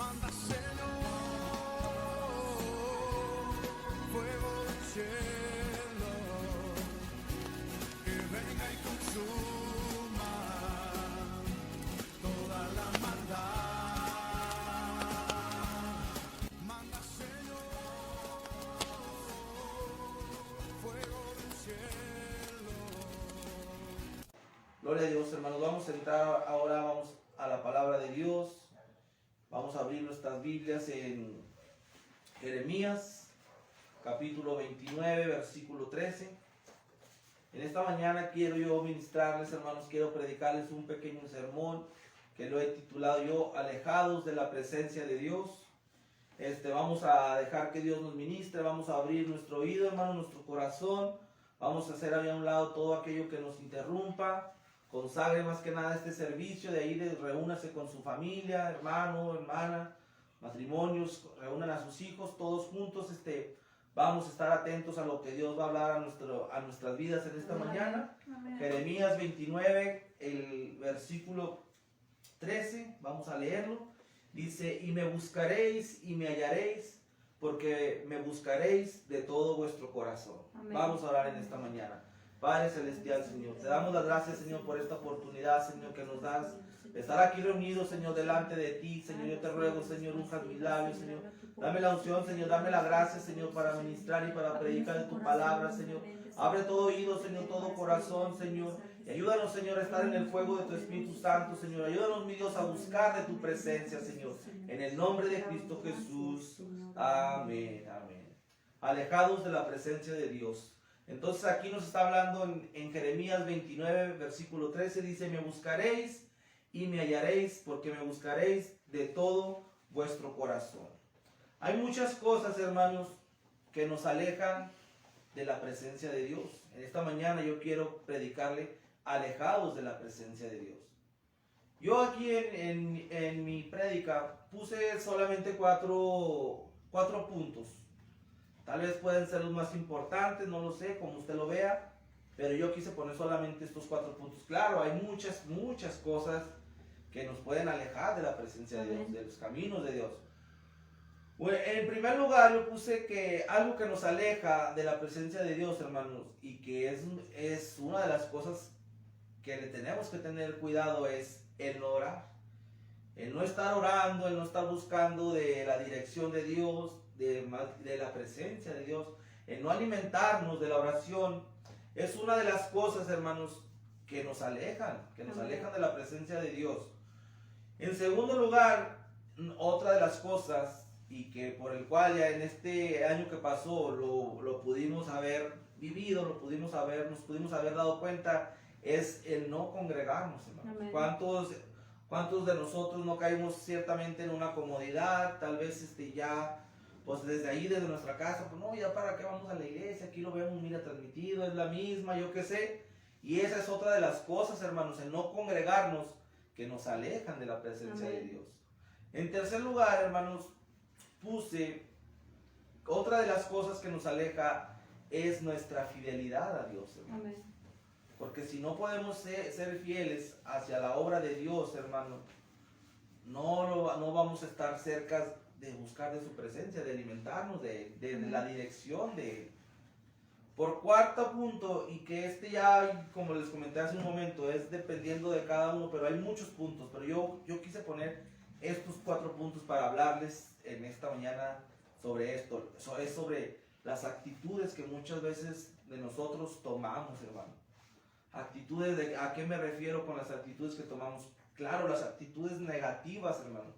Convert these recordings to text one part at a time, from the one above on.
Manda, Señor, fuego del cielo, que venga y consuma toda la maldad. Manda, Señor, fuego del cielo. Gloria a Dios, hermanos. Vamos a entrar ahora, vamos a la palabra de Dios. Vamos a abrir nuestras Biblias en Jeremías, capítulo 29, versículo 13. En esta mañana quiero yo ministrarles, hermanos, quiero predicarles un pequeño sermón que lo he titulado yo, Alejados de la presencia de Dios. Vamos a dejar que Dios nos ministre, vamos a abrir nuestro oído, hermano, nuestro corazón. Vamos a hacer a un lado todo aquello que nos interrumpa. Consagre más que nada este servicio, de ahí reúnase con su familia, hermano, hermana, matrimonios, reúnan a sus hijos, todos juntos, vamos a estar atentos a lo que Dios va a hablar a nuestras vidas en esta mañana. Amén. Jeremías 29, el versículo 13, vamos a leerlo. Dice, y me buscaréis y me hallaréis, porque me buscaréis de todo vuestro corazón. Amén. Vamos a orar en esta mañana. Padre Celestial, Señor, te damos las gracias, Señor, por esta oportunidad, Señor, que nos das de estar aquí reunidos, Señor, delante de ti. Señor, yo te ruego, Señor, unja mis labios, Señor. Dame la unción, Señor, dame la gracia, Señor, para ministrar y para predicar de tu palabra, Señor. Abre todo oído, Señor, todo corazón, Señor. Y ayúdanos, Señor, a estar en el fuego de tu Espíritu Santo, Señor. Ayúdanos, mi Dios, a buscar de tu presencia, Señor. En el nombre de Cristo Jesús. Amén, amén. Alejados de la presencia de Dios. Entonces aquí nos está hablando en Jeremías 29, versículo 13, dice, me buscaréis y me hallaréis, porque me buscaréis de todo vuestro corazón. Hay muchas cosas, hermanos, que nos alejan de la presencia de Dios. En esta mañana yo quiero predicarle alejados de la presencia de Dios. Yo aquí en mi prédica puse solamente cuatro puntos. Tal vez pueden ser los más importantes, no lo sé, como usted lo vea, pero yo quise poner solamente estos 4 puntos. Claro, hay muchas cosas que nos pueden alejar de la presencia de Dios, de los caminos de Dios. Bueno, en primer lugar, yo puse que algo que nos aleja de la presencia de Dios, hermanos, y que es una de las cosas que le tenemos que tener cuidado, es el no orar. El no estar orando, el no estar buscando de la dirección de Dios, de la presencia de Dios, el no alimentarnos de la oración, es una de las cosas, hermanos, que nos alejan de la presencia de Dios. En segundo lugar, otra de las cosas, y que por el cual ya en este año que pasó lo pudimos haber vivido, nos pudimos haber dado cuenta, es el no congregarnos, hermanos. ¿Cuántos de nosotros no caímos ciertamente en una comodidad? Tal vez ya, pues desde ahí, desde nuestra casa, pues no, ya para qué vamos a la iglesia, aquí lo vemos, mira, transmitido, es la misma, yo qué sé. Y esa es otra de las cosas, hermanos, el no congregarnos, que nos alejan de la presencia de Dios. En tercer lugar, hermanos, puse otra de las cosas que nos aleja es nuestra fidelidad a Dios, hermanos. Amén. Porque si no podemos ser fieles hacia la obra de Dios, hermano, no vamos a estar cerca de buscar de su presencia, de alimentarnos de la dirección de Él. Por cuarto punto, y que ya, como les comenté hace un momento, es dependiendo de cada uno, pero hay muchos puntos, pero yo quise poner estos 4 puntos para hablarles en esta mañana sobre esto. Es sobre las actitudes que muchas veces de nosotros tomamos, hermano. Actitudes, ¿a qué me refiero con las actitudes que tomamos? Claro, las actitudes negativas, hermano,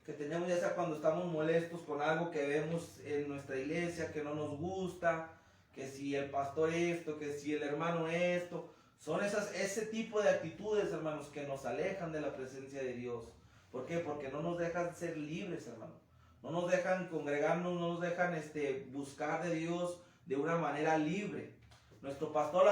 que tenemos ya sea cuando estamos molestos con algo que vemos en nuestra iglesia que no nos gusta, que si el pastor esto, que si el hermano esto, son ese tipo de actitudes, hermanos, que nos alejan de la presencia de Dios. ¿Por qué? Porque no nos dejan ser libres, hermano. No nos dejan congregarnos, no nos dejan buscar de Dios de una manera libre. Nuestro pastor,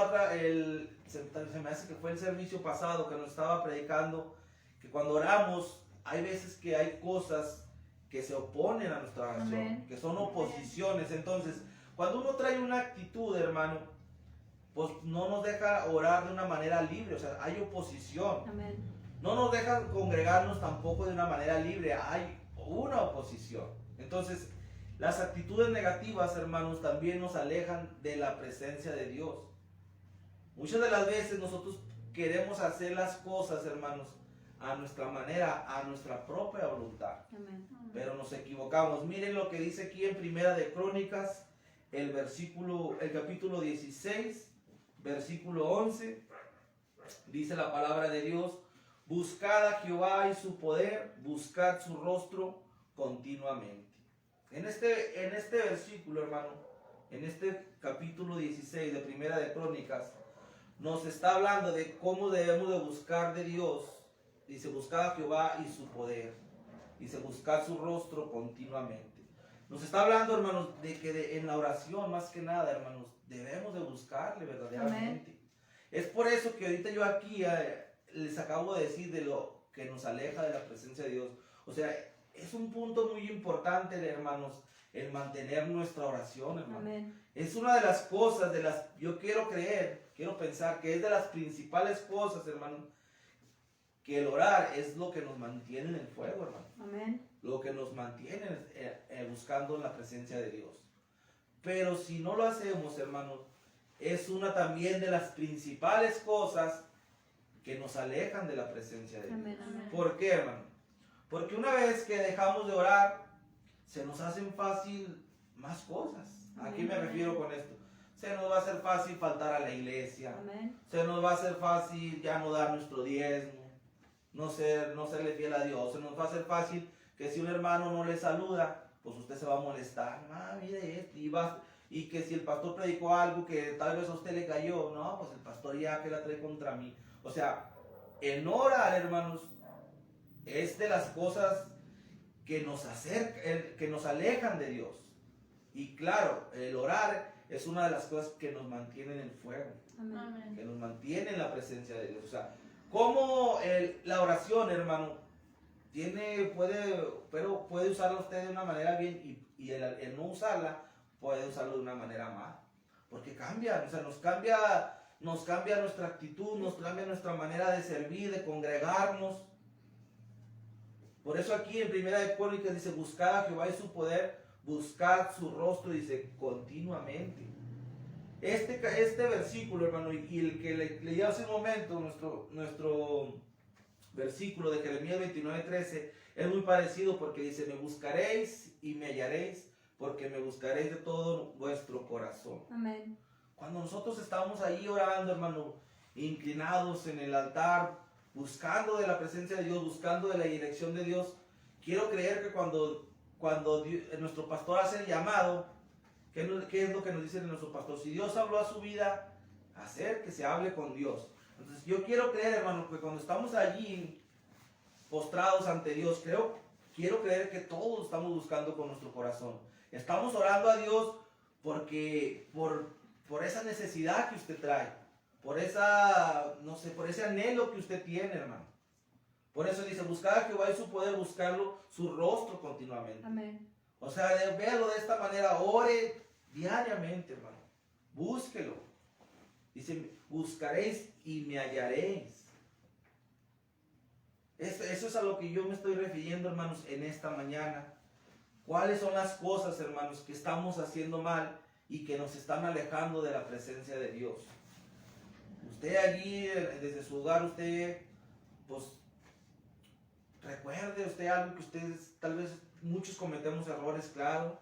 se me hace que fue el servicio pasado que nos estaba predicando, que cuando oramos, hay veces que hay cosas que se oponen a nuestra oración, Amén. que son oposiciones. Entonces, cuando uno trae una actitud, hermano, pues no nos deja orar de una manera libre, o sea, hay oposición. Amén. No nos dejan congregarnos tampoco de una manera libre. oposición. Entonces, las actitudes negativas, hermanos, también nos alejan de la presencia de Dios. Muchas de las veces nosotros queremos hacer las cosas, hermanos, a nuestra manera, a nuestra propia voluntad. Amén. Pero nos equivocamos. Miren lo que dice aquí en Primera de Crónicas, el capítulo 16, versículo 11. Dice la palabra de Dios: buscad a Jehová y su poder, buscad su rostro continuamente. En este versículo, hermano, en este capítulo 16 de Primera de Crónicas, nos está hablando de cómo debemos de buscar de Dios. Dice: buscad a Jehová y su poder. Dice: buscad su rostro continuamente. Nos está hablando, hermanos, de que en la oración, más que nada, hermanos, debemos de buscarle verdaderamente. Amén. Es por eso que ahorita yo aquí les acabo de decir de lo que nos aleja de la presencia de Dios. O sea, es un punto muy importante, hermanos, el mantener nuestra oración, hermano. Amén. Es una de las cosas, yo quiero pensar que es de las principales cosas, hermano, que el orar es lo que nos mantiene en el fuego, hermano. Amén. Lo que nos mantiene buscando la presencia de Dios. Pero si no lo hacemos, hermano, es una también de las principales cosas que nos alejan de la presencia de Dios. Amén, amén. ¿Por qué, hermano? Porque una vez que dejamos de orar, se nos hacen fácil más cosas. ¿A qué me refiero con esto? Se nos va a hacer fácil faltar a la iglesia. Amén. Se nos va a hacer fácil ya no dar nuestro diezmo, no serle fiel a Dios. Se nos va a hacer fácil que si un hermano no le saluda, pues usted se va a molestar. Mire esto, y que si el pastor predicó algo que tal vez a usted le cayó, no, pues el pastor ya que la trae contra mí. O sea, en orar, hermanos, es de las cosas que nos que nos alejan de Dios. Y claro, el orar es una de las cosas que nos mantiene en el fuego. Amén. Que nos mantiene en la presencia de Dios. O sea, como la oración, hermano, puede usarla usted de una manera bien, y el no usarla, puede usarlo de una manera mal. Porque cambia, o sea, nos cambia nuestra actitud, nos cambia nuestra manera de servir, de congregarnos. Por eso aquí en Primera de Crónicas dice: buscad a Jehová y su poder, buscad su rostro, dice, continuamente. Este versículo, hermano, y el que leí hace un momento, nuestro versículo de Jeremías 29:13, es muy parecido, porque dice: me buscaréis y me hallaréis, porque me buscaréis de todo vuestro corazón. Amén. Cuando nosotros estamos ahí orando, hermano, inclinados en el altar, buscando de la presencia de Dios, buscando de la dirección de Dios, quiero creer que cuando nuestro pastor hace el llamado, ¿qué es lo que nos dice nuestro pastor? Si Dios habló a su vida, hacer que se hable con Dios. Entonces yo quiero creer, hermano, que cuando estamos allí postrados ante Dios, quiero creer que todos estamos buscando con nuestro corazón. Estamos orando a Dios porque por esa necesidad que usted trae, por ese anhelo que usted tiene, hermano. Por eso dice: buscar a Jehová y su poder, buscarlo, su rostro continuamente. Amén. O sea, véalo de esta manera, ore diariamente, hermano. Búsquelo. Dice: buscaréis y me hallaréis. Eso es a lo que yo me estoy refiriendo, hermanos, en esta mañana. ¿Cuáles son las cosas, hermanos, que estamos haciendo mal y que nos están alejando de la presencia de Dios? Usted allí, desde su hogar, usted, pues, recuerde usted algo que ustedes, tal vez muchos cometemos errores, claro.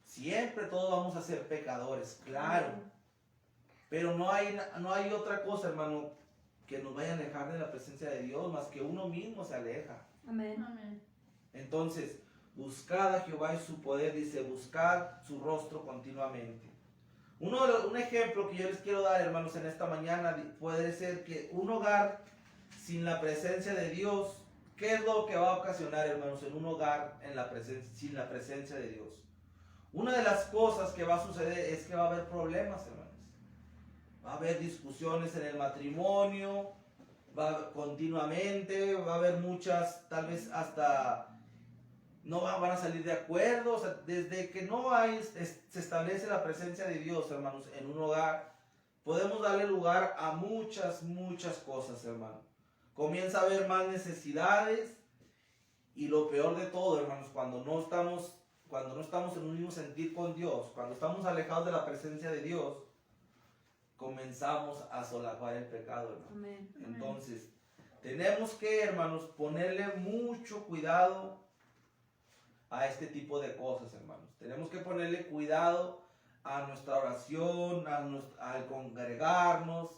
Siempre todos vamos a ser pecadores, claro. Pero no hay otra cosa, hermano, que nos vaya a alejar de la presencia de Dios, más que uno mismo se aleja. Amén. Amén. Entonces, buscad a Jehová y su poder, dice: buscad su rostro continuamente. Un ejemplo que yo les quiero dar, hermanos, en esta mañana, puede ser que un hogar sin la presencia de Dios, ¿qué es lo que va a ocasionar, hermanos, en un hogar sin la presencia de Dios? Una de las cosas que va a suceder es que va a haber problemas, hermanos. Va a haber discusiones en el matrimonio, continuamente, va a haber muchas, tal vez hasta no van a salir de acuerdo. O sea, desde que se establece la presencia de Dios, hermanos, en un hogar, podemos darle lugar a muchas cosas, hermano. Comienza a haber más necesidades Y lo peor de todo, hermanos, cuando no estamos en un mismo sentir con Dios, cuando estamos alejados de la presencia de Dios, comenzamos a solapar el pecado, hermano. Amén. Entonces, tenemos que, hermanos, ponerle mucho cuidado a este tipo de cosas, hermanos. Tenemos que ponerle cuidado a nuestra oración, al congregarnos,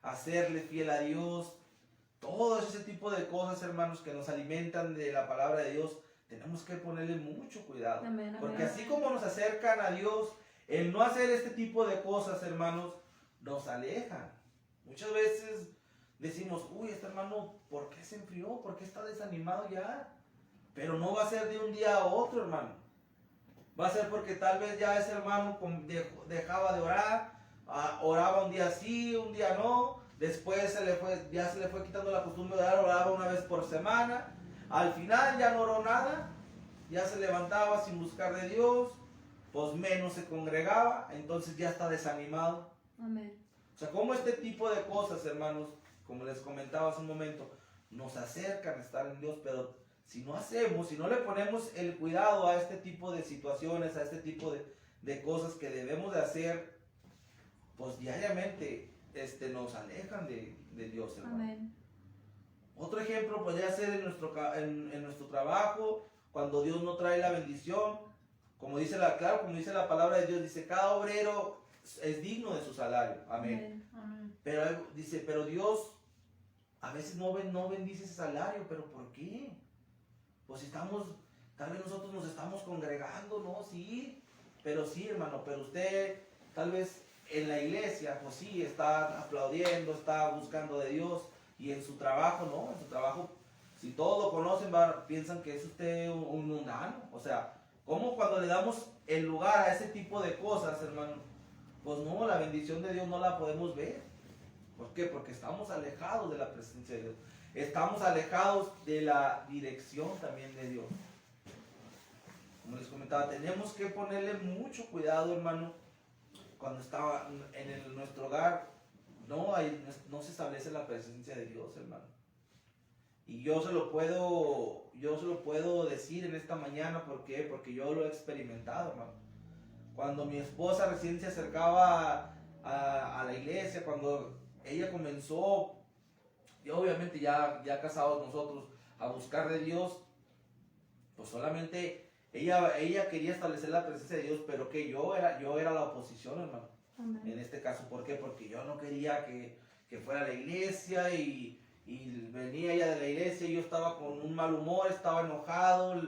a serle fiel a Dios. Todo ese tipo de cosas, hermanos, que nos alimentan de la palabra de Dios, tenemos que ponerle mucho cuidado. Amén, amén. Porque así como nos acercan a Dios, el no hacer este tipo de cosas, hermanos, nos alejan. Muchas veces decimos, uy, este hermano, ¿por qué se enfrió? ¿Por qué está desanimado ya? Pero no va a ser de un día a otro, hermano. Va a ser porque tal vez ya ese hermano dejaba de orar, oraba un día sí, un día no. Después ya se le fue quitando la costumbre de orar, oraba una vez por semana. Al final ya no oró nada, ya se levantaba sin buscar de Dios, pues menos se congregaba, entonces ya está desanimado. Amén. O sea, como este tipo de cosas, hermanos, como les comentaba hace un momento, nos acercan a estar en Dios, pero si no le ponemos el cuidado a este tipo de situaciones, a este tipo de cosas que debemos de hacer, pues diariamente nos alejan de Dios, hermano. Amén. Otro ejemplo podría ser en nuestro trabajo, cuando Dios no trae la bendición, como dice la palabra de Dios, dice, cada obrero es digno de su salario. Amén. Amén. Pero Dios a veces no bendice ese salario, pero ¿por qué? Pues tal vez nosotros nos estamos congregando, ¿no? Sí, hermano, pero usted tal vez en la iglesia, pues sí, está aplaudiendo, está buscando de Dios, y en su trabajo, ¿no? En su trabajo, si todos lo conocen, piensan que es usted un mundano. O sea, ¿cómo cuando le damos el lugar a ese tipo de cosas, hermano? Pues no, la bendición de Dios no la podemos ver. ¿Por qué? Porque estamos alejados de la presencia de Dios. Estamos alejados de la dirección también de Dios. Como les comentaba, tenemos que ponerle mucho cuidado, hermano, cuando está en nuestro hogar. No se establece la presencia de Dios, hermano. Y yo se lo puedo decir en esta mañana. ¿Por qué? Porque yo lo he experimentado, hermano. Cuando mi esposa recién se acercaba a la iglesia, cuando ella comenzó, y obviamente ya casados nosotros, a buscar de Dios, pues solamente ella quería establecer la presencia de Dios, pero que yo era la oposición, hermano. Amén. En este caso, ¿por qué? Porque yo no quería que fuera a la iglesia, y venía ella de la iglesia y yo estaba con un mal humor, estaba enojado,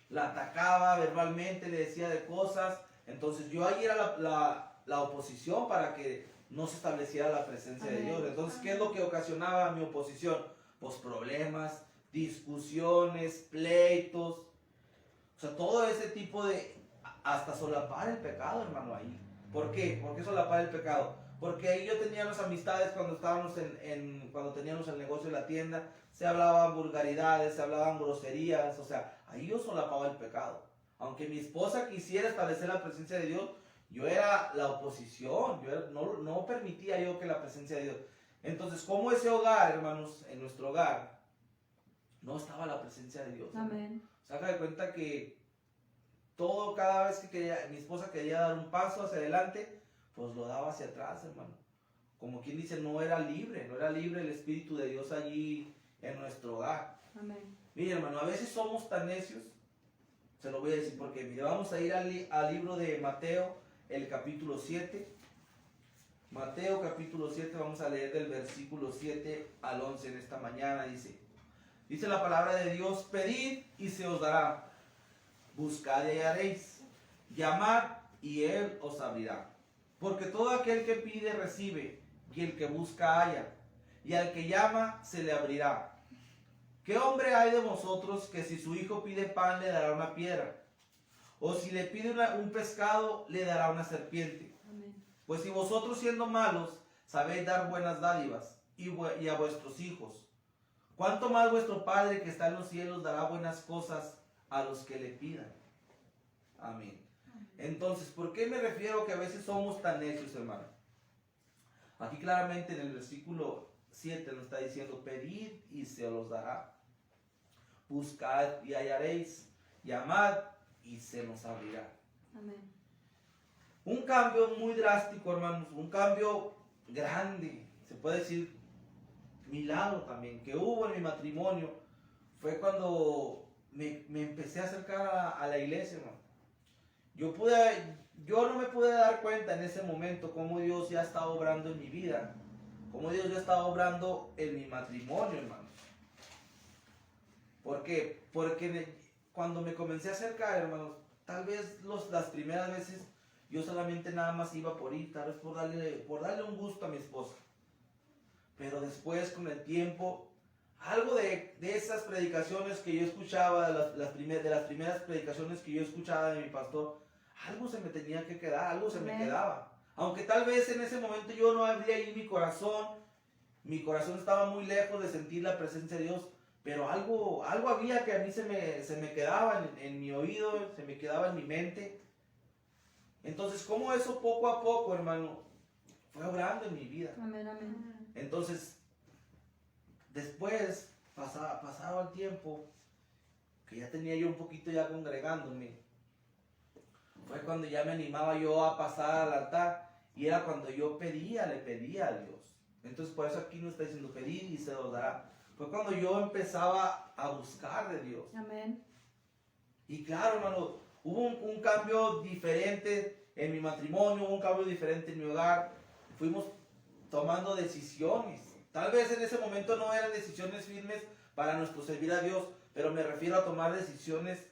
la atacaba verbalmente, le decía de cosas. Entonces yo ahí era la oposición para que no se estableciera la presencia de Amén. Dios. Entonces, ¿qué es lo que ocasionaba mi oposición? Pues problemas, discusiones, pleitos, o sea, todo ese tipo hasta solapar el pecado, hermano, ahí. ¿Por qué? ¿Por qué solapar el pecado? Porque ahí yo tenía las amistades cuando estábamos cuando teníamos el negocio de la tienda, se hablaban vulgaridades, se hablaban groserías, o sea, ahí yo solapaba el pecado. Aunque mi esposa quisiera establecer la presencia de Dios, yo era la oposición, no permitía yo que la presencia de Dios. Entonces, como ese hogar, hermanos, en nuestro hogar, no estaba la presencia de Dios. Amén. Saca de cuenta que cada vez que mi esposa quería dar un paso hacia adelante, pues lo daba hacia atrás, hermano. Como quien dice, no era libre el Espíritu de Dios allí en nuestro hogar. Amén. Mire, hermano, a veces somos tan necios, se lo voy a decir porque, mire, vamos a ir al libro de Mateo, el capítulo 7. Mateo capítulo 7, vamos a leer del versículo 7 al 11 en esta mañana. Dice la palabra de Dios: pedid y se os dará, buscad y hallaréis, llamad y Él os abrirá. Porque todo aquel que pide recibe, y el que busca halla, y al que llama se le abrirá. ¿Qué hombre hay de vosotros que si su hijo pide pan le dará una piedra? O si le pide un pescado le dará una serpiente? Amén. Pues si vosotros siendo malos sabéis dar buenas dádivas y a vuestros hijos, ¿cuánto más vuestro Padre que está en los cielos dará buenas cosas a los que le pidan? Amén. Entonces, ¿por qué me refiero que a veces somos tan necios, hermano? Aquí claramente en el versículo 7 nos está diciendo: pedid y se os dará. buscad y hallaréis, llamad y se nos abrirá. Amén. Un cambio muy drástico, hermanos, un cambio grande, se puede decir milagro también, que hubo en mi matrimonio, fue cuando me empecé a acercar a la iglesia, hermano. Yo no me pude dar cuenta en ese momento cómo Dios ya estaba obrando en mi vida, cómo Dios ya estaba obrando en mi matrimonio, hermano. ¿Por qué? Porque cuando me comencé a acercar, hermanos, tal vez las primeras veces yo solamente nada más iba por ir, tal vez por darle un gusto a mi esposa. Pero después, con el tiempo, algo de esas predicaciones que yo escuchaba, de las primeras predicaciones que yo escuchaba de mi pastor, algo se me tenía que quedar, algo se me Amén. quedaba. Aunque tal vez en ese momento yo no abría ahí mi corazón estaba muy lejos de sentir la presencia de Dios, pero algo había que a mí se me quedaba en mi oído, se me quedaba en mi mente. Entonces, como eso poco a poco, hermano, fue obrando en mi vida. Amén, amén. Entonces, después, pasado el tiempo, que ya tenía yo un poquito ya congregándome, fue cuando ya me animaba yo a pasar al altar, y era cuando yo le pedía a Dios. Entonces, por eso aquí nos está diciendo pedir y se os dará. Fue cuando yo empezaba a buscar de Dios. Amén. Y claro, hermano, hubo un cambio diferente en mi matrimonio, hubo un cambio diferente en mi hogar. Fuimos tomando decisiones. Tal vez en ese momento no eran decisiones firmes para nuestro servir a Dios, pero me refiero a tomar decisiones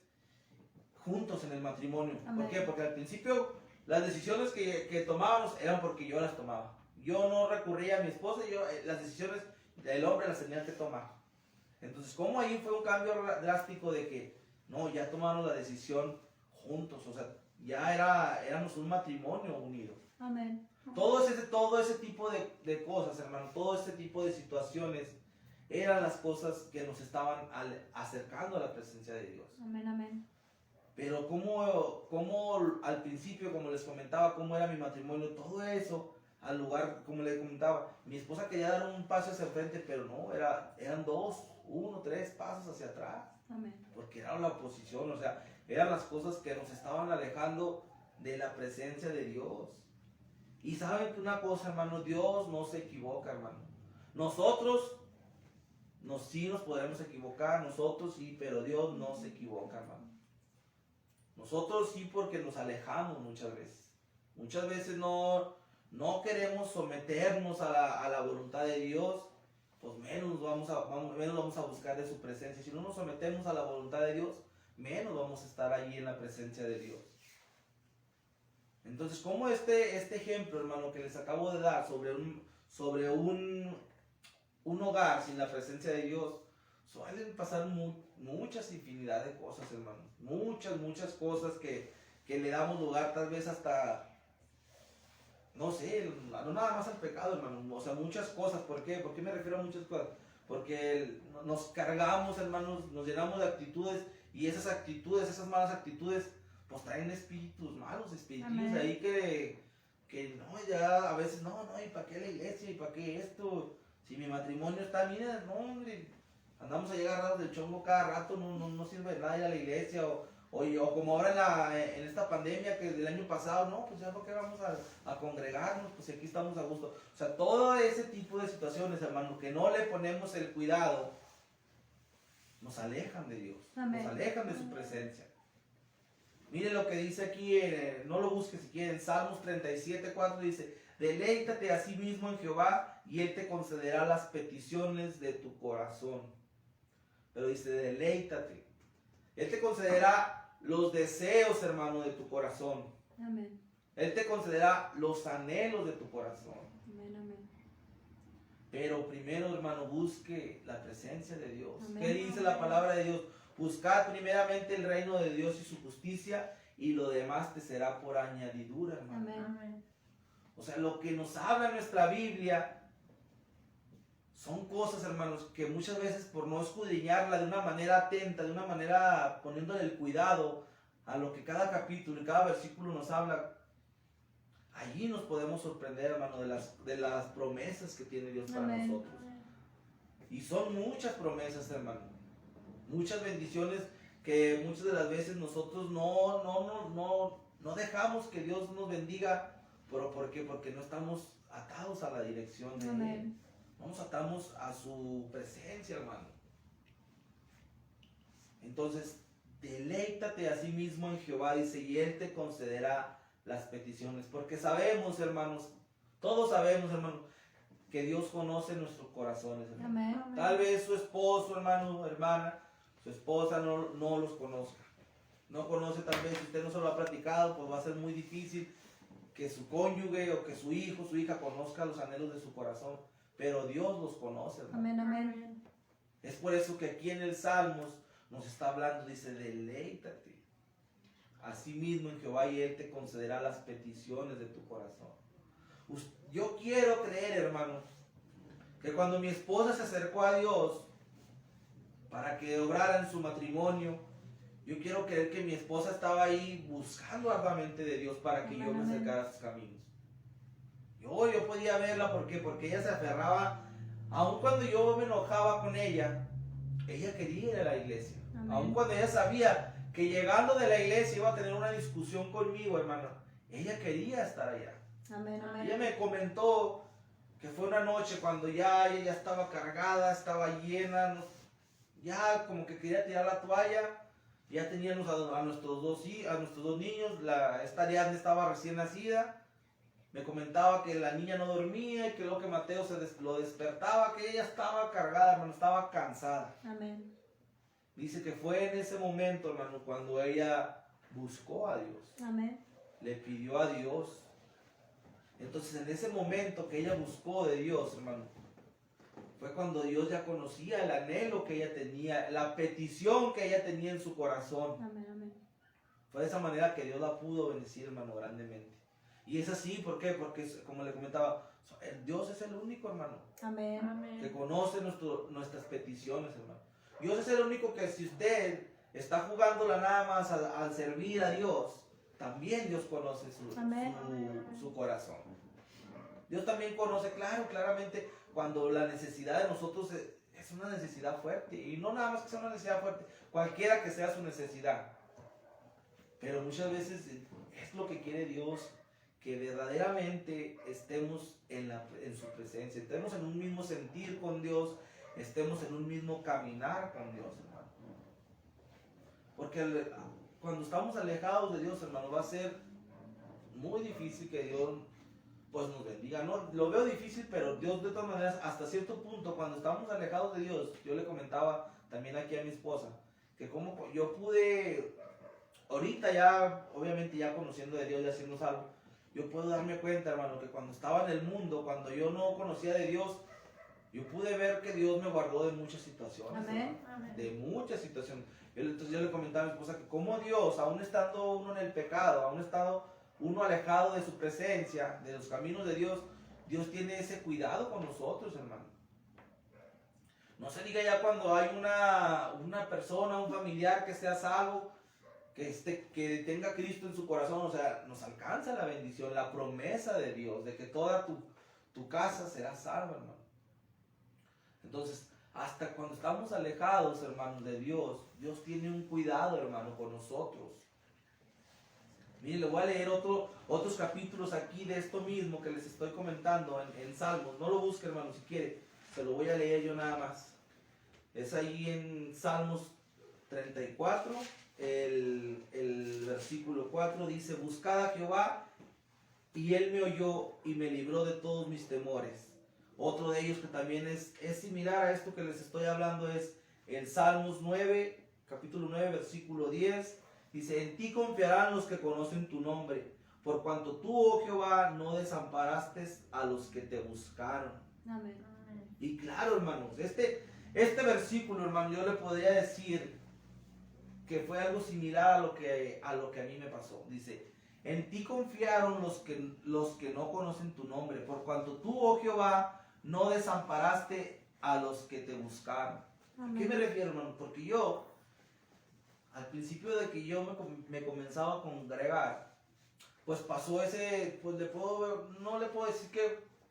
juntos en el matrimonio. Amén. ¿Por qué? Porque al principio las decisiones que tomábamos eran porque yo las tomaba. Yo no recurría a mi esposa, las decisiones del hombre las tenía que tomar. Entonces, como ahí fue un cambio drástico de que, no, ya tomamos la decisión juntos, o sea, ya éramos un matrimonio unido. Amén. Todo ese tipo de cosas, hermano, todo ese tipo de situaciones eran las cosas que nos estaban acercando a la presencia de Dios. Amén, amén. Pero como al principio, como les comentaba, cómo era mi matrimonio, todo eso, al lugar, como les comentaba, mi esposa quería dar un paso hacia el frente, pero no, eran 2, 1, 3 pasos hacia atrás, Amén. porque era la oposición, o sea, eran las cosas que nos estaban alejando de la presencia de Dios. Y saben que una cosa, hermano, Dios no se equivoca, hermano. Nosotros sí nos podemos equivocar, nosotros sí, pero Dios no se equivoca, hermano. Nosotros sí, porque nos alejamos muchas veces. Muchas veces no queremos someternos a la voluntad de Dios, pues menos vamos a buscar de su presencia. Si no nos sometemos a la voluntad de Dios, menos vamos a estar allí en la presencia de Dios. Entonces, como este ejemplo, hermano, que les acabo de dar sobre un hogar sin la presencia de Dios, suelen pasar muchas infinidad de cosas, hermano. Muchas cosas que le damos lugar, tal vez hasta, no sé, no nada más al pecado, hermano. O sea, muchas cosas. ¿Por qué? ¿Por qué me refiero a muchas cosas? Porque nos cargamos, hermanos, nos llenamos de actitudes, y esas actitudes, esas malas actitudes, pues traen espíritus malos, espíritus Amén. ahí que no, ya a veces no, ¿y para qué la iglesia? ¿Y para qué esto? Si mi matrimonio está, mira, no, hombre, andamos ahí agarrados del chongo cada rato, no sirve de nada ir a la iglesia, o como ahora en esta pandemia que del año pasado, no, pues ya no que vamos a congregarnos, pues aquí estamos a gusto. O sea, todo ese tipo de situaciones, hermano, que no le ponemos el cuidado, nos alejan de Dios, Amén. nos alejan de su presencia. Miren lo que dice aquí, no lo busques si quieren, Salmos 37:4 dice, deleítate a sí mismo en Jehová y Él te concederá las peticiones de tu corazón. Pero dice, deleítate. Él te concederá los deseos, hermano, de tu corazón. Amén. Él te concederá los anhelos de tu corazón. Amén, amén. Pero primero, hermano, busque la presencia de Dios. Amén. ¿Qué dice la palabra de Dios? Buscad primeramente el reino de Dios y su justicia, y lo demás te será por añadidura, hermano. Amén. O sea, lo que nos habla nuestra Biblia son cosas, hermanos, que muchas veces por no escudriñarla de una manera atenta, de una manera poniéndole el cuidado a lo que cada capítulo y cada versículo nos habla, allí nos podemos sorprender, hermano, de las promesas que tiene Dios para Amén. nosotros. Y son muchas promesas, hermano. Muchas bendiciones que muchas de las veces nosotros no dejamos que Dios nos bendiga. ¿Pero por qué? Porque no estamos atados a la dirección de Él. Amén. No nos atamos a su presencia, hermano. Entonces, deleítate a sí mismo en Jehová, dice, y Él te concederá las peticiones. Porque sabemos, hermanos, todos sabemos, hermanos, que Dios conoce nuestros corazones, hermano. Amén. Tal vez su esposo, hermano, hermana, su esposa no los conozca. No conoce, tal vez, si usted no se lo ha platicado, pues va a ser muy difícil que su cónyuge o que su hijo, su hija conozca los anhelos de su corazón. Pero Dios los conoce, hermano. Amén, amén. Es por eso que aquí en el Salmos nos está hablando, dice, deleítate así mismo en Jehová y Él te concederá las peticiones de tu corazón. Yo quiero creer, hermano, que cuando mi esposa se acercó a Dios para que obrara en su matrimonio, yo quiero creer que mi esposa estaba ahí buscando arduamente de Dios para que yo me acercara a sus caminos. Yo podía verla, ¿por qué? Porque ella se aferraba, aun cuando yo me enojaba con ella quería ir a la iglesia. Amén. Aun cuando ella sabía que llegando de la iglesia iba a tener una discusión conmigo, hermano, ella quería estar allá. Amén, Ella amén. me comentó que fue una noche cuando ella ya estaba cargada, estaba llena, ya como que quería tirar la toalla. Ya teníamos a nuestros dos niños, esta Ariadne estaba recién nacida. Me comentaba que la niña no dormía y que luego que Mateo lo despertaba, que ella estaba cargada, hermano, estaba cansada. Amén. Dice que fue en ese momento, hermano, cuando ella buscó a Dios, Amén. le pidió a Dios. Entonces en ese momento que ella buscó de Dios, hermano, fue cuando Dios ya conocía el anhelo que ella tenía, la petición que ella tenía en su corazón. Amén, amén. Fue de esa manera que Dios la pudo bendecir, hermano, grandemente. Y es así, ¿por qué? Porque, como le comentaba, Dios es el único, hermano, Amén. que conoce nuestras peticiones, hermano. Dios es el único que si usted está jugándola nada más al servir a Dios, también Dios conoce Amén. su corazón. Dios también conoce, claramente, cuando la necesidad de nosotros es una necesidad fuerte. Y no nada más que sea una necesidad fuerte, cualquiera que sea su necesidad. Pero muchas veces es lo que quiere Dios, que verdaderamente estemos en su presencia, estemos en un mismo sentir con Dios, estemos en un mismo caminar con Dios, hermano. Porque cuando estamos alejados de Dios, hermano, va a ser muy difícil que Dios pues nos bendiga. No, lo veo difícil, pero Dios de todas maneras, hasta cierto punto, cuando estamos alejados de Dios, yo le comentaba también aquí a mi esposa, que como yo pude, ahorita ya, obviamente ya conociendo de Dios, ya siendo salvo, yo puedo darme cuenta, hermano, que cuando estaba en el mundo, cuando yo no conocía de Dios, yo pude ver que Dios me guardó de muchas situaciones. Amén. Hermano, de muchas situaciones. Entonces yo le comentaba a mi esposa que como Dios, aún estando uno en el pecado, aún estando uno alejado de su presencia, de los caminos de Dios, Dios tiene ese cuidado con nosotros, hermano. No se diga ya cuando hay una persona, un familiar que sea salvo, que tenga a Cristo en su corazón, o sea, nos alcanza la bendición, la promesa de Dios, de que toda tu casa será salva, hermano. Entonces, hasta cuando estamos alejados, hermanos, de Dios, Dios tiene un cuidado, hermano, con nosotros. Miren, le voy a leer otros capítulos aquí de esto mismo que les estoy comentando en Salmos. No lo busque, hermano, si quiere. Se lo voy a leer yo nada más. Es ahí en Salmos 34, el versículo 4 dice: Buscad a Jehová, y Él me oyó y me libró de todos mis temores. Otro de ellos que también es similar a esto que les estoy hablando es el Salmos 9, capítulo 9, versículo 10. Dice: En ti confiarán los que conocen tu nombre, por cuanto tú, oh Jehová, no desamparaste a los que te buscaron. Amén. Y claro, hermanos, este versículo, hermano, yo le podría decir que fue algo similar a lo que a mí me pasó. Dice: en ti confiaron los que no conocen tu nombre, por cuanto tú, oh Jehová, no desamparaste a los que te buscaron. ¿A qué me refiero, hermano? Porque yo, al principio de que yo me comenzaba a congregar, pues pasó ese, pues no le puedo decir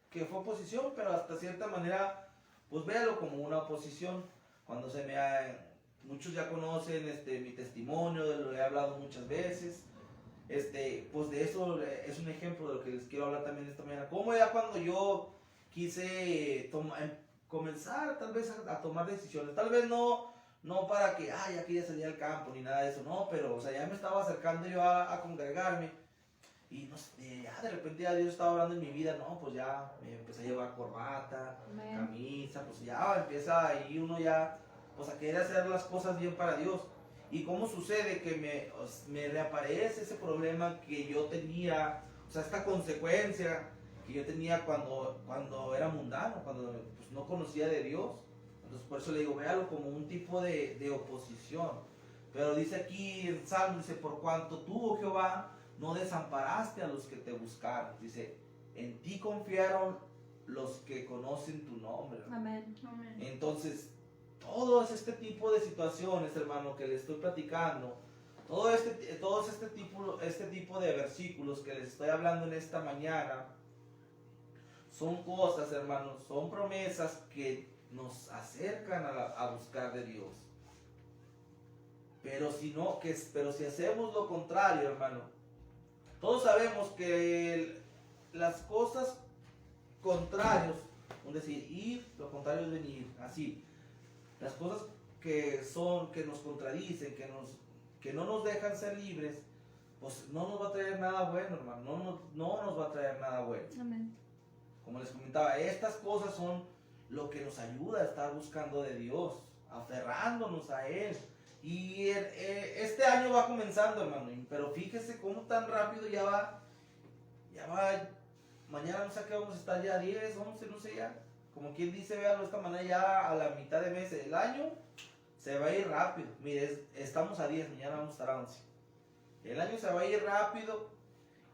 que fue oposición, pero hasta cierta manera, pues véalo como una oposición. Cuando se me muchos ya conocen mi testimonio, lo he hablado muchas veces. Pues de eso es un ejemplo de lo que les quiero hablar también esta mañana. Como ya cuando yo quise comenzar tal vez a tomar decisiones, tal vez no para que, ya quería salir al campo ni nada de eso, no, pero o sea, ya me estaba acercando yo a congregarme y no sé, ya de repente ya Dios estaba hablando en mi vida, no, pues ya me empecé a llevar corbata, Amén. camisa, pues ya empieza ahí uno ya, pues a querer hacer las cosas bien para Dios. ¿Y cómo sucede que me reaparece ese problema que yo tenía, o sea, esta consecuencia que yo tenía cuando era mundano, cuando pues, no conocía de Dios? Entonces por eso le digo, véalo como un tipo de oposición. Pero dice aquí en Salmo, dice, por cuanto tú, oh Jehová, no desamparaste a los que te buscaron. Dice, en ti confiaron los que conocen tu nombre. Amén. Amén. Entonces, todo este tipo de situaciones, hermano, que les estoy platicando, todo este tipo de versículos que les estoy hablando en esta mañana, son cosas, hermanos, son promesas que nos acercan a buscar de Dios. Pero si hacemos lo contrario, hermano, todos sabemos que las cosas contrarios, es decir, ir, lo contrario es venir, así. Las cosas que nos contradicen, que no nos dejan ser libres, pues no nos va a traer nada bueno, hermano, no nos va a traer nada bueno. Amén. Como les comentaba, estas cosas son lo que nos ayuda a estar buscando de Dios, aferrándonos a Él. Y este año va comenzando, hermano, pero fíjese cómo tan rápido ya va, mañana no sé a qué vamos a estar ya, 10, 11, no sé ya. Como quien dice, véanlo de esta manera, ya a la mitad de mes del año se va a ir rápido. Mire, estamos a 10, mañana vamos a estar a 11. El año se va a ir rápido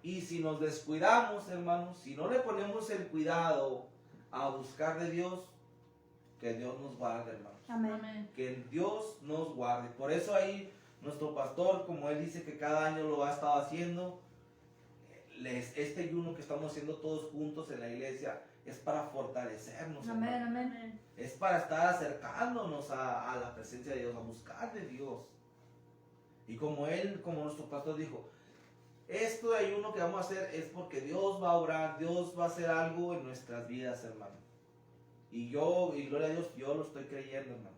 y si nos descuidamos, hermanos, si no le ponemos el cuidado a buscar de Dios, que Dios nos guarde, hermanos. Amén. Amén. Que Dios nos guarde. Por eso ahí nuestro pastor, como él dice que cada año lo ha estado haciendo, este ayuno que estamos haciendo todos juntos en la iglesia es para fortalecernos, Amén. hermano. Amén. Es para estar acercándonos a la presencia de Dios, a buscar de Dios. Y como nuestro pastor dijo, esto de ayuno que vamos a hacer es porque Dios va a obrar, Dios va a hacer algo en nuestras vidas, hermano. Y gloria a Dios, yo lo estoy creyendo, hermano.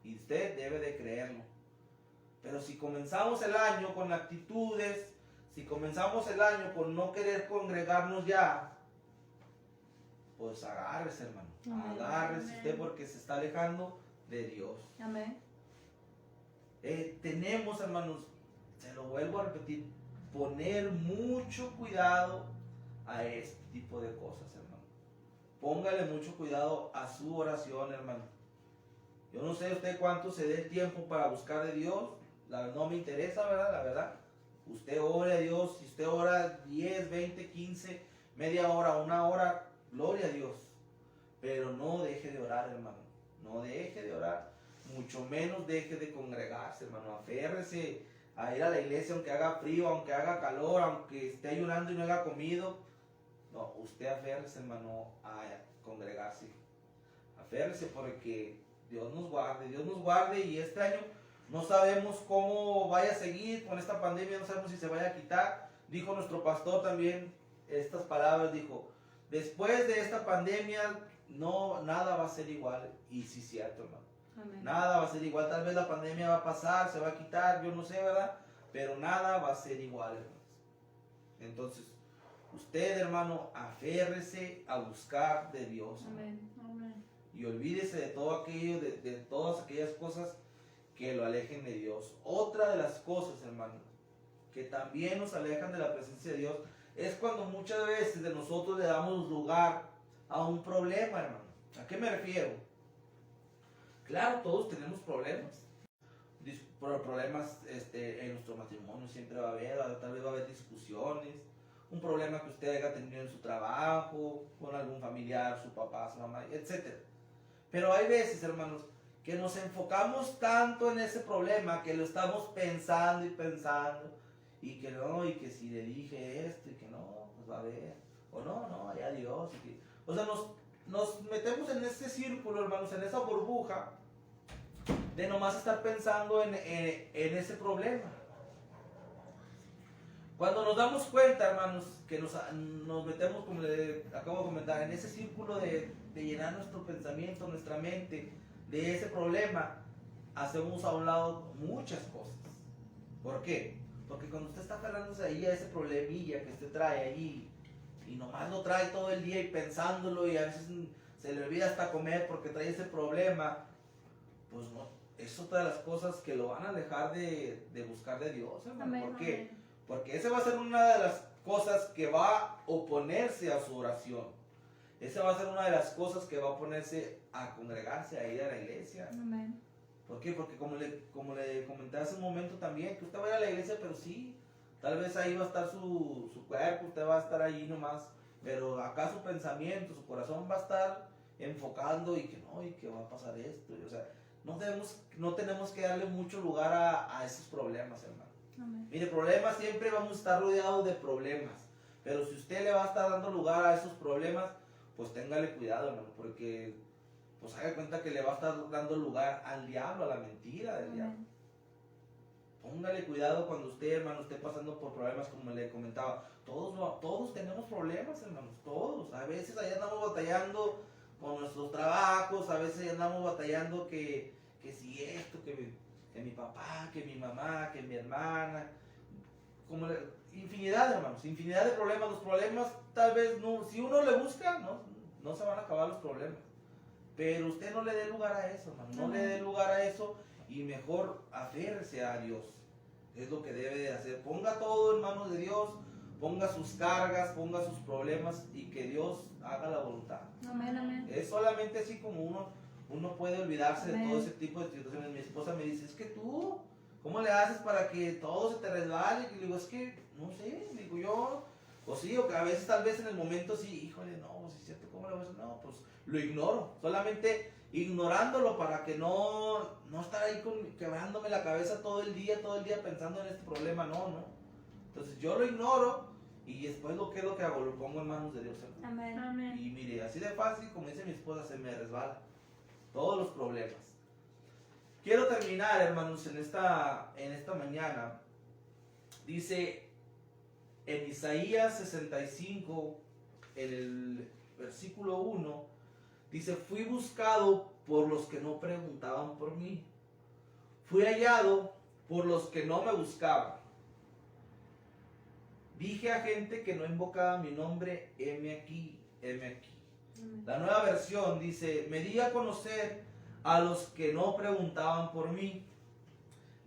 Y usted debe de creerlo. Pero si comenzamos el año con actitudes, si comenzamos el año con no querer congregarnos ya, pues agárrese, hermano. Amén. Agárrese Amén. usted porque se está alejando de Dios. Amén. Tenemos, hermanos, se lo vuelvo a repetir, poner mucho cuidado a este tipo de cosas, hermano. Póngale mucho cuidado a su oración, hermano. Yo no sé usted cuánto se dé tiempo para buscar de Dios. No me interesa, ¿verdad? La verdad. Usted ore a Dios. Si usted ora 10, 20, 15, media hora, una hora, gloria a Dios. Pero no deje de orar, hermano. No deje de orar. Mucho menos deje de congregarse, hermano. Aférrese a ir a la iglesia aunque haga frío, aunque haga calor, aunque esté ayunando y no haya comido. No, usted aférrese, hermano, a congregarse. Aférrese porque Dios nos guarde y este año no sabemos cómo vaya a seguir con esta pandemia, no sabemos si se vaya a quitar. Dijo nuestro pastor también estas palabras, dijo, después de esta pandemia nada va a ser igual. Y sí, cierto, hermano. Amén. Nada va a ser igual, tal vez la pandemia va a pasar, se va a quitar, yo no sé, ¿verdad? Pero nada va a ser igual, hermanos. Entonces, usted, hermano, aférrese a buscar de Dios. Amén. Amén. Y olvídese de todo aquello, de todas aquellas cosas que lo alejen de Dios. Otra de las cosas, hermano, que también nos alejan de la presencia de Dios, es cuando muchas veces de nosotros le damos lugar a un problema, hermano. ¿A qué me refiero? Claro, todos tenemos problemas. Problemas en nuestro matrimonio siempre va a haber, tal vez va a haber discusiones, un problema que usted haya tenido en su trabajo, con algún familiar, su papá, su mamá, etc. Pero hay veces, hermanos, que nos enfocamos tanto en ese problema que lo estamos pensando y pensando, y que no, y que si le dije esto, y que no, pues va a ver, o no, ya Dios. O sea, nos metemos en ese círculo, hermanos, en esa burbuja, de nomás estar pensando en ese problema. Cuando nos damos cuenta, hermanos, que nos metemos, como le acabo de comentar, en ese círculo de llenar nuestro pensamiento, nuestra mente, de ese problema, hacemos a un lado muchas cosas. ¿Por qué? Porque cuando usted está aferrándose ahí a ese problemilla que usted trae ahí, y nomás lo trae todo el día y pensándolo, y a veces se le olvida hasta comer porque trae ese problema, pues no, es otra de las cosas que lo van a dejar de buscar de Dios, hermano. Amén, ¿Por qué? amén. Porque esa va a ser una de las cosas que va a oponerse a su oración. Esa va a ser una de las cosas que va a oponerse a congregarse, a ir a la iglesia. Amén. ¿Por qué? Porque como le comenté hace un momento también, que usted va a ir a la iglesia, pero sí, tal vez ahí va a estar su cuerpo, usted va a estar ahí nomás, pero acá su pensamiento, su corazón va a estar enfocando y que no, y que va a pasar esto. O sea, no tenemos que darle mucho lugar a esos problemas, hermano. Amén. Mire, problemas siempre vamos a estar rodeados de problemas, pero si usted le va a estar dando lugar a esos problemas, pues téngale cuidado, hermano, porque pues haga cuenta que le va a estar dando lugar al diablo, a la mentira del diablo. Amén. Póngale cuidado cuando usted, hermano, esté pasando por problemas, como le comentaba. Todos tenemos problemas, hermanos, todos. A veces ahí andamos batallando con nuestros trabajos, a veces ahí andamos batallando que si esto, que mi papá, que mi mamá, que mi hermana, infinidad, hermanos, infinidad de problemas. Los problemas tal vez no, si uno le busca, no se van a acabar los problemas. Pero usted no le dé lugar a eso, hermano, no le dé lugar a eso y mejor aférrese a Dios. Es lo que debe de hacer. Ponga todo en manos de Dios, ponga sus cargas, ponga sus problemas y que Dios haga la voluntad. Amén, amén. Es solamente así como uno puede olvidarse de Amén. todo ese tipo de situaciones. Mi esposa me dice, es que tú, ¿cómo le haces para que todo se te resbale? Y le digo, es que, no sé, digo yo, o sí, o que a veces tal vez en el momento sí, híjole, no, pues es cierto, ¿cómo le voy a hacer? No, pues lo ignoro, solamente ignorándolo para que no estar ahí quebrándome la cabeza todo el día pensando en este problema, no. Entonces yo lo ignoro y después lo que hago, lo pongo en manos de Dios, hermano. Amén. Amén. Y mire, así de fácil, como dice mi esposa, se me resbala todos los problemas. Quiero terminar, hermanos, en esta mañana. Dice en Isaías 65, en el versículo 1, dice, fui buscado por los que no preguntaban por mí. Fui hallado por los que no me buscaban. Dije a gente que no invocaba mi nombre, heme aquí, heme aquí. Amén. La nueva versión dice, me di a conocer a los que no preguntaban por mí.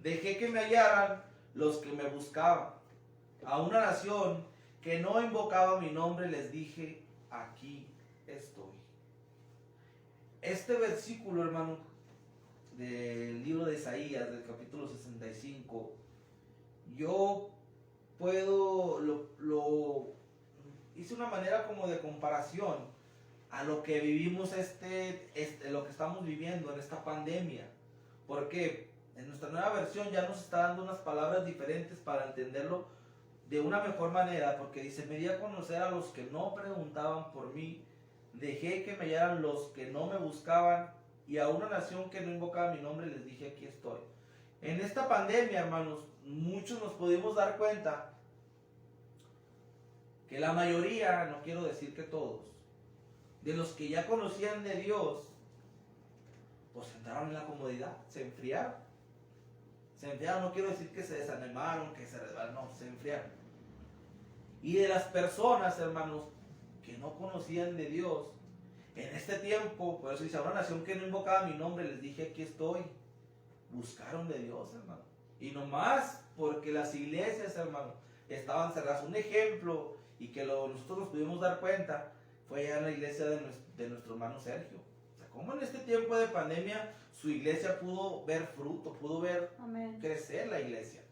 Dejé que me hallaran los que me buscaban. A una nación que no invocaba mi nombre les dije, aquí estoy. Este versículo, hermano, del libro de Isaías, del capítulo 65, yo lo hice una manera como de comparación a lo que vivimos lo que estamos viviendo en esta pandemia. Porque en nuestra nueva versión ya nos está dando unas palabras diferentes para entenderlo de una mejor manera, porque dice, me di a conocer a los que no preguntaban por mí, dejé que me hallaran los que no me buscaban, y a una nación que no invocaba mi nombre les dije, aquí estoy. En esta pandemia, hermanos, muchos nos pudimos dar cuenta que la mayoría, no quiero decir que todos, de los que ya conocían de Dios, pues entraron en la comodidad, se enfriaron. Se enfriaron, no quiero decir que se desanimaron, que se resbalaron, no, se enfriaron. Y de las personas, hermanos, que no conocían de Dios, en este tiempo, por eso dice, a una nación que no invocaba mi nombre, les dije, aquí estoy. Buscaron de Dios, hermano. Y nomás porque las iglesias, hermano, estaban cerradas. Un ejemplo, y que nosotros nos pudimos dar cuenta, fue ya en la iglesia de nuestro hermano Sergio. O sea, como en este tiempo de pandemia, su iglesia pudo ver fruto, pudo ver Amén. crecer la iglesia.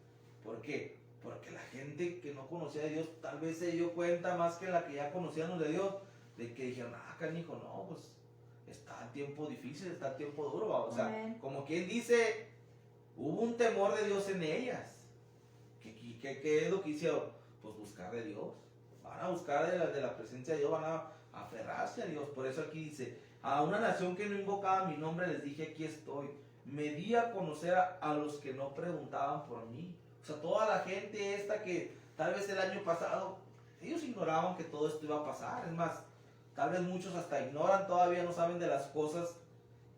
¿Por qué? Porque la gente que no conocía de Dios tal vez se dio cuenta más que la que ya conocíamos de Dios, de que dijeron, canijo, no, pues está el tiempo difícil, está el tiempo duro, ¿va? O sea, Amén. como quien dice, hubo un temor de Dios en ellas. ¿Qué es lo que hicieron? Pues buscar de Dios. Van a buscar de la presencia de Dios, van a aferrarse a Dios. Por eso aquí dice, a una nación que no invocaba mi nombre les dije, aquí estoy. me di a conocer a los que no preguntaban por mí. O sea, toda la gente esta que tal vez el año pasado, ellos ignoraban que todo esto iba a pasar. Es más, tal vez muchos hasta ignoran, todavía no saben de las cosas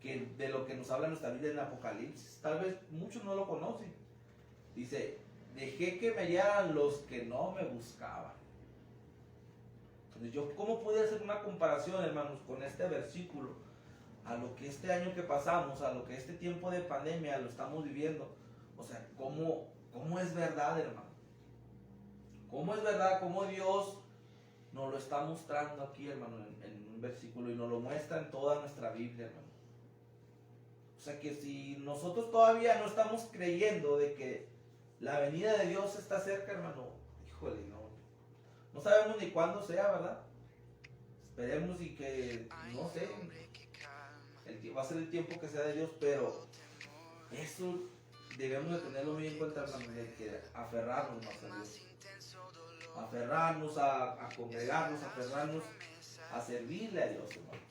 de lo que nos habla nuestra Biblia en el Apocalipsis. Tal vez muchos no lo conocen. Dice, dejé que me hallaran los que no me buscaban. Entonces yo, ¿cómo puede hacer una comparación, hermanos, con este versículo? A lo que este año que pasamos, a lo que este tiempo de pandemia lo estamos viviendo. O sea, ¿cómo es verdad, hermano? ¿Cómo es verdad? ¿Cómo Dios nos lo está mostrando aquí, hermano, en un versículo? Y nos lo muestra en toda nuestra Biblia, hermano. O sea que si nosotros todavía no estamos creyendo de que la venida de Dios está cerca, hermano, híjole, no sabemos ni cuándo sea, ¿verdad? Esperemos y que, no sé, va a ser el tiempo que sea de Dios, pero eso debemos de tenerlo muy en cuenta, hermano, de que aferrarnos más a Dios. Aferrarnos a congregarnos, aferrarnos a servirle a Dios, hermano.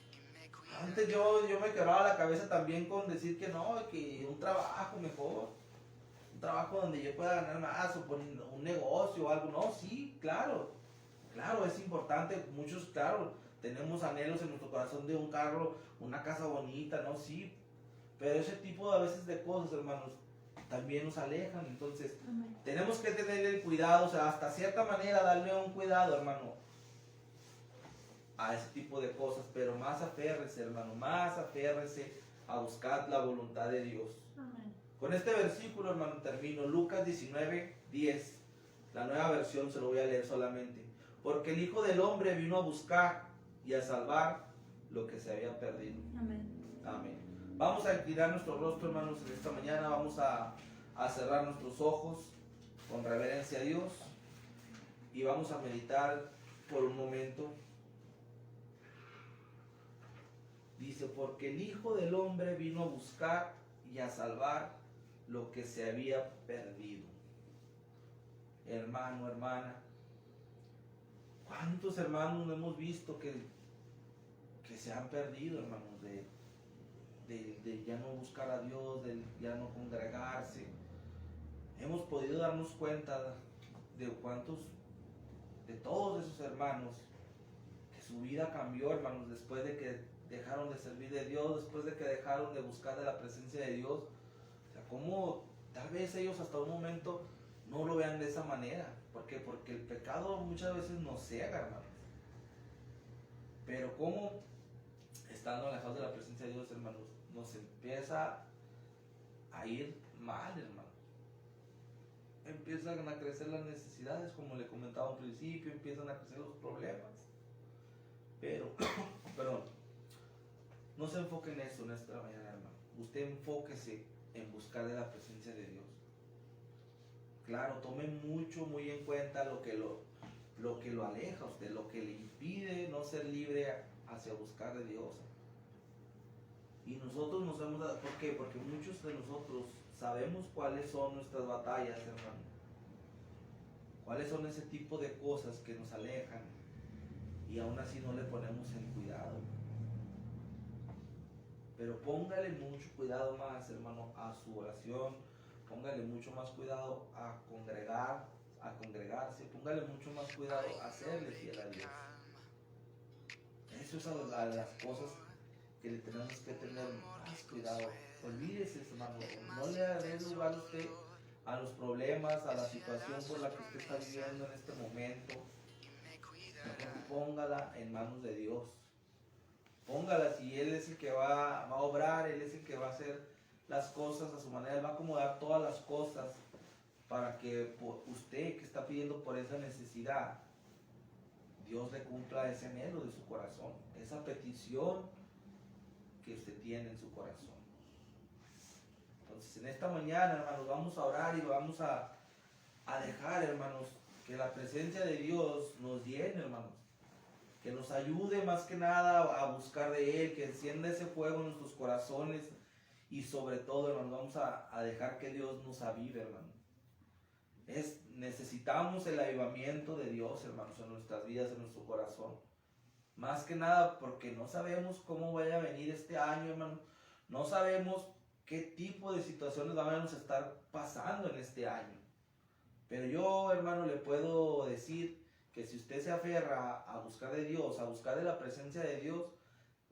Antes yo me quebraba la cabeza también con decir que no, que un trabajo mejor, un trabajo donde yo pueda ganar más, o por un negocio o algo. No, sí, claro, es importante. Muchos, claro, tenemos anhelos en nuestro corazón de un carro, una casa bonita, ¿no? Sí, pero ese tipo a veces de cosas, hermanos, también nos alejan. Entonces, tenemos que tener el cuidado, o sea, hasta cierta manera darle un cuidado, hermano, a ese tipo de cosas, pero más aférrese, hermano, más aférrese a buscar la voluntad de Dios. Amén. Con este versículo, hermano, termino. Lucas 19:10. La nueva versión se lo voy a leer solamente. Porque el Hijo del Hombre vino a buscar y a salvar lo que se había perdido. Amén. Amén. Vamos a inclinar nuestro rostro, hermanos, en esta mañana. Vamos a cerrar nuestros ojos con reverencia a Dios. Y vamos a meditar por un momento. Dice, porque el Hijo del Hombre vino a buscar y a salvar lo que se había perdido. Hermano, hermana, ¿cuántos hermanos no hemos visto que se han perdido, hermanos, de ya no buscar a Dios, de ya no congregarse? Hemos podido darnos cuenta de cuántos, de todos esos hermanos, que su vida cambió, hermanos, después de que dejaron de servir de Dios, después de que dejaron de buscar de la presencia de Dios. O sea, como tal vez ellos hasta un momento no lo vean de esa manera. ¿Por qué? Porque el pecado muchas veces nos ciega, hermanos. Pero como estando alejados de la presencia de Dios, hermanos, nos empieza a ir mal, hermanos. Empiezan a crecer las necesidades, como le comentaba al principio, empiezan a crecer los problemas. Pero, perdón, no se enfoque en eso en esta mañana, hermano. Usted enfóquese en buscar de la presencia de Dios. Claro, tome muy en cuenta lo que lo aleja a usted, lo que le impide no ser libre hacia buscar de Dios. Y nosotros nos hemos dado, ¿por qué? Porque muchos de nosotros sabemos cuáles son nuestras batallas, hermano. Cuáles son ese tipo de cosas que nos alejan y aún así no le ponemos el cuidado. Pero póngale mucho cuidado más, hermano, a su oración. Póngale mucho más cuidado a congregarse. Póngale mucho más cuidado a serle fiel a Dios. Eso es a las cosas que le tenemos que tener más cuidado. Olvídese, hermano. No le dé lugar a usted a los problemas, a la situación por la que usted está viviendo en este momento. Póngala en manos de Dios. Póngala, si Él es el que va a obrar, Él es el que va a hacer las cosas a su manera, Él va a acomodar todas las cosas para que usted que está pidiendo por esa necesidad, Dios le cumpla ese anhelo de su corazón, esa petición que usted tiene en su corazón. Entonces en esta mañana, hermanos, vamos a orar y vamos a dejar, hermanos, que la presencia de Dios nos llene, hermanos. Que nos ayude más que nada a buscar de Él, que encienda ese fuego en nuestros corazones y sobre todo, hermano, vamos a dejar que Dios nos avive, hermano. Necesitamos el avivamiento de Dios, hermanos, en nuestras vidas, en nuestro corazón. Más que nada porque no sabemos cómo vaya a venir este año, hermano. No sabemos qué tipo de situaciones vamos a estar pasando en este año. Pero yo, hermano, le puedo decir que si usted se aferra a buscar de Dios, a buscar de la presencia de Dios,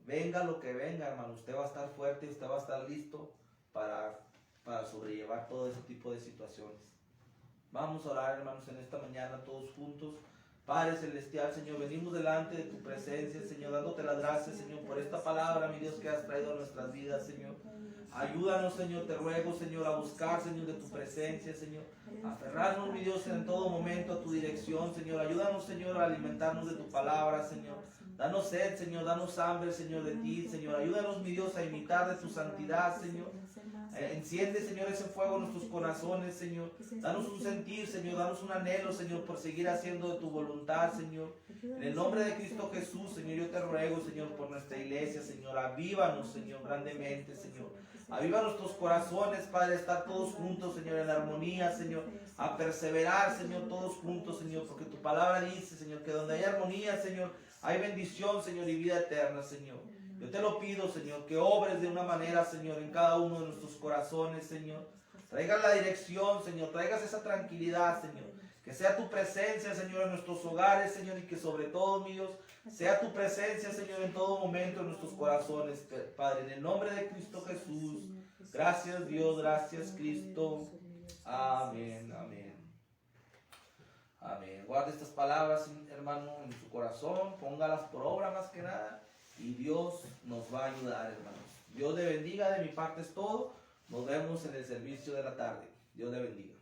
venga lo que venga, hermano, usted va a estar fuerte, usted va a estar listo para sobrellevar todo ese tipo de situaciones. Vamos a orar, hermanos, en esta mañana todos juntos. Padre Celestial, Señor, venimos delante de tu presencia, Señor, dándote las gracias, Señor, por esta palabra, mi Dios, que has traído a nuestras vidas, Señor. Ayúdanos, Señor, te ruego, Señor, a buscar, Señor, de tu presencia, Señor. Aferrarnos, mi Dios, en todo momento a tu dirección, Señor. Ayúdanos, Señor, a alimentarnos de tu palabra, Señor. Danos sed, Señor, danos hambre, Señor, de ti, Señor. Ayúdanos, mi Dios, a imitar de tu santidad, Señor. Enciende, Señor, ese fuego en nuestros corazones, Señor. Danos un sentir, Señor. Danos un anhelo, Señor, por seguir haciendo de tu voluntad, Señor. En el nombre de Cristo Jesús, Señor, yo te ruego, Señor, por nuestra iglesia, Señor. Avívanos, Señor, grandemente, Señor. Aviva nuestros corazones, Padre, estar todos juntos, Señor, en armonía, Señor. A perseverar, Señor, todos juntos, Señor. Porque tu palabra dice, Señor, que donde hay armonía, Señor, hay bendición, Señor, y vida eterna, Señor. Yo te lo pido, Señor, que obres de una manera, Señor, en cada uno de nuestros corazones, Señor. Traigas la dirección, Señor. Traigas esa tranquilidad, Señor. Que sea tu presencia, Señor, en nuestros hogares, Señor, y que sobre todo, mi Dios, sea tu presencia, Señor, en todo momento en nuestros corazones, Padre. En el nombre de Cristo Jesús. Gracias, Dios. Gracias, Cristo. Amén, amén. Amén. Guarde estas palabras, hermano, en su corazón. Póngalas por obra más que nada. Y Dios nos va a ayudar, hermanos. Dios le bendiga. De mi parte es todo. Nos vemos en el servicio de la tarde. Dios le bendiga.